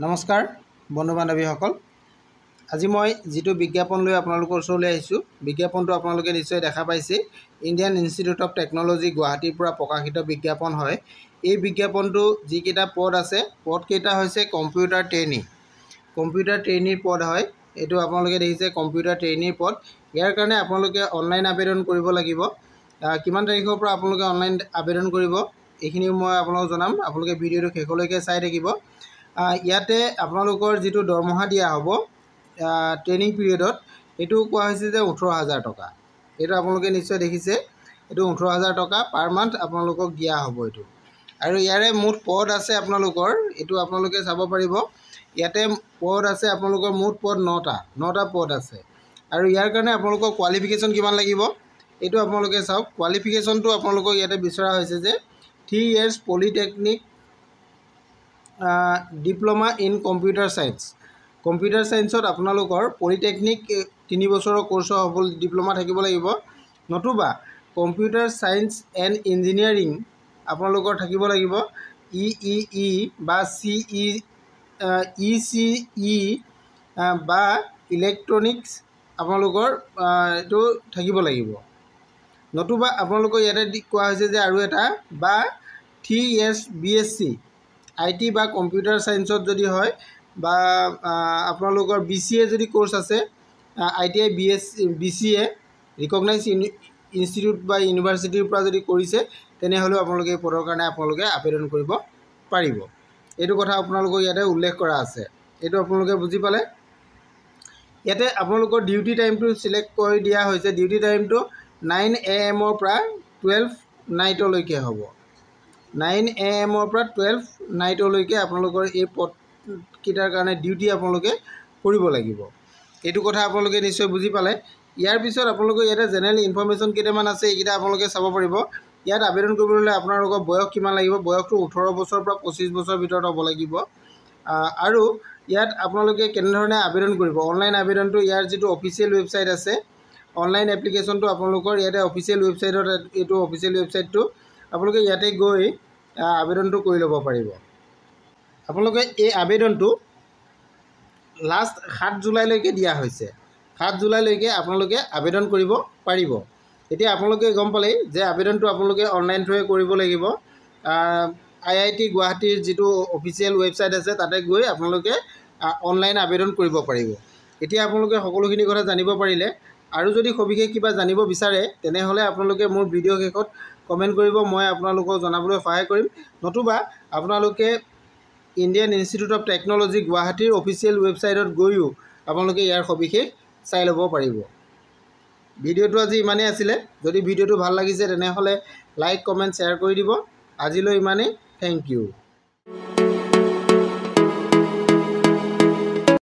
নমস্কাৰ বন্ধু বান্ধৱীসকল, আজি মই যিটো বিজ্ঞাপন লৈ আপোনালোকৰ ওচৰলৈ আহিছোঁ, বিজ্ঞাপনটো আপোনালোকে নিশ্চয় দেখা পাইছে। ইণ্ডিয়ান ইনষ্টিটিউট অফ টেকন'লজি গুৱাহাটীৰ পৰা প্ৰকাশিত বিজ্ঞাপন হয়। এই বিজ্ঞাপনটো যিকেইটা পদ আছে, পদকেইটা হৈছে কম্পিউটাৰ ট্ৰেইনিৰ পদ হয়। এইটো আপোনালোকে দেখিছে কম্পিউটাৰ ট্ৰেইনিৰ পদ। ইয়াৰ কাৰণে আপোনালোকে অনলাইন আবেদন কৰিব লাগিব। কিমান তাৰিখৰ পৰা আপোনালোকে অনলাইন আবেদন কৰিব এইখিনি মই আপোনালোকক জনাম। আপোনালোকে ভিডিঅ'টো শেষলৈকে চাই থাকিব। ইয়াতে আপোনালোকৰ যিটো দৰমহা দিয়া হ'ব ট্ৰেইনিং পিৰিয়ডত, এইটো কোৱা হৈছে যে 18,000 টকা। এইটো আপোনালোকে নিশ্চয় দেখিছে, এইটো 18,000 টকা পাৰ মান্থ আপোনালোকক দিয়া হ'ব এইটো। আৰু ইয়াৰে মুঠ পদ আছে আপোনালোকৰ, এইটো আপোনালোকে চাব পাৰিব। ইয়াতে পদ আছে আপোনালোকৰ মুঠ পদ 9টা পদ আছে। আৰু ইয়াৰ কাৰণে আপোনালোকৰ কোৱালিফিকেশ্যন কিমান লাগিব এইটো আপোনালোকে চাওক। কোৱালিফিকেশ্যনটো আপোনালোকক ইয়াতে বিচৰা হৈছে যে 3 years polytechnic diploma in computer science. Computer ছায়েন্সত আপোনালোকৰ পলিটেকনিক 3 বছৰৰ কোৰ্চৰ হ'ব, ডিপ্ল'মা থাকিব লাগিব। নতুবা কম্পিউটাৰ ছায়েন্স এণ্ড ইঞ্জিনিয়াৰিং আপোনালোকৰ থাকিব লাগিব, EEE বা ECE বা ইলেক্ট্ৰনিক্স আপোনালোকৰ এইটো থাকিব লাগিব। নতুবা আপোনালোকৰ ইয়াতে কোৱা হৈছে যে আৰু এটা বা 3 years BSc IT বা কম্পিউটাৰ ছায়েন্সত যদি হয়, বা আপোনালোকৰ BCA যদি কোৰ্চ আছে, ITI BCA ৰিকগনাইজ ইনষ্টিটিউট বা ইউনিভাৰ্চিটিৰ পৰা যদি কৰিছে, তেনেহ'লেও আপোনালোকে এই পদৰ কাৰণে আপোনালোকে আবেদন কৰিব পাৰিব। এইটো কথা আপোনালোকৰ ইয়াতে উল্লেখ কৰা আছে। এইটো আপোনালোকে বুজি পালে। ইয়াতে আপোনালোকৰ ডিউটি টাইমটো চিলেক্ট কৰি দিয়া হৈছে। ডিউটি টাইমটো 9 AM পৰা 12 নাইটলৈকে হ'ব। 9 AM পৰা 12 নাইটলৈকে আপোনালোকৰ এই পদকেইটাৰ কাৰণে ডিউটি আপোনালোকে কৰিব লাগিব। এইটো কথা আপোনালোকে নিশ্চয় বুজি পালে। ইয়াৰ পিছত আপোনালোকৰ ইয়াতে জেনেৰেল ইনফৰ্মেশ্যন কেইটামান আছে, এইকেইটা আপোনালোকে চাব পাৰিব। ইয়াত আবেদন কৰিবলৈ আপোনালোকৰ বয়স কিমান লাগিব, বয়সটো 18 বছৰৰ পৰা 25 বছৰৰ ভিতৰত হ'ব লাগিব। আৰু ইয়াত আপোনালোকে কেনেধৰণে আবেদন কৰিব, অনলাইন আবেদনটো ইয়াৰ যিটো অফিচিয়েল ৱেবছাইট আছে, অনলাইন এপ্লিকেশ্যনটো আপোনালোকৰ ইয়াতে অফিচিয়েল ৱেবছাইটত, এইটো অফিচিয়েল ৱেবছাইটটো আপোনালোকে ইয়াতে গৈ আবেদনটো কৰি ল'ব পাৰিব। আপোনালোকে এই আবেদনটো লাষ্ট 7 জুলাইলৈকে দিয়া হৈছে। 7 জুলাইলৈকে আপোনালোকে আবেদন কৰিব পাৰিব। এতিয়া আপোনালোকে গম পালেই যে আবেদনটো আপোনালোকে অনলাইন থ্ৰুৱে কৰিব লাগিব। IIT গুৱাহাটীৰ যিটো অফিচিয়েল ৱেবছাইট আছে, তাতে গৈ আপোনালোকে অনলাইন আবেদন কৰিব পাৰিব। এতিয়া আপোনালোকে সকলোখিনি কথা জানিব পাৰিলে। আৰু যদি সবিশেষ কিবা জানিব বিচাৰে, তেনেহ'লে আপোনালোকে মোৰ ভিডিঅ' শেষত কমেণ্ট কৰিব, মই আপোনালোকক জনাবলৈ সহায় কৰিম। নতুবা আপোনালোকে ইণ্ডিয়ান ইনষ্টিটিউট অফ টেকন'লজি গুৱাহাটীৰ অফিচিয়েল ৱেবছাইটত গৈও আপোনালোকে ইয়াৰ সবিশেষ চাই ল'ব পাৰিব। ভিডিঅ'টো আজি ইমানেই আছিলে। যদি ভিডিঅ'টো ভাল লাগিছে তেনেহ'লে লাইক, কমেণ্ট, শ্বেয়াৰ কৰি দিব। আজিলৈ ইমানেই। Thank U.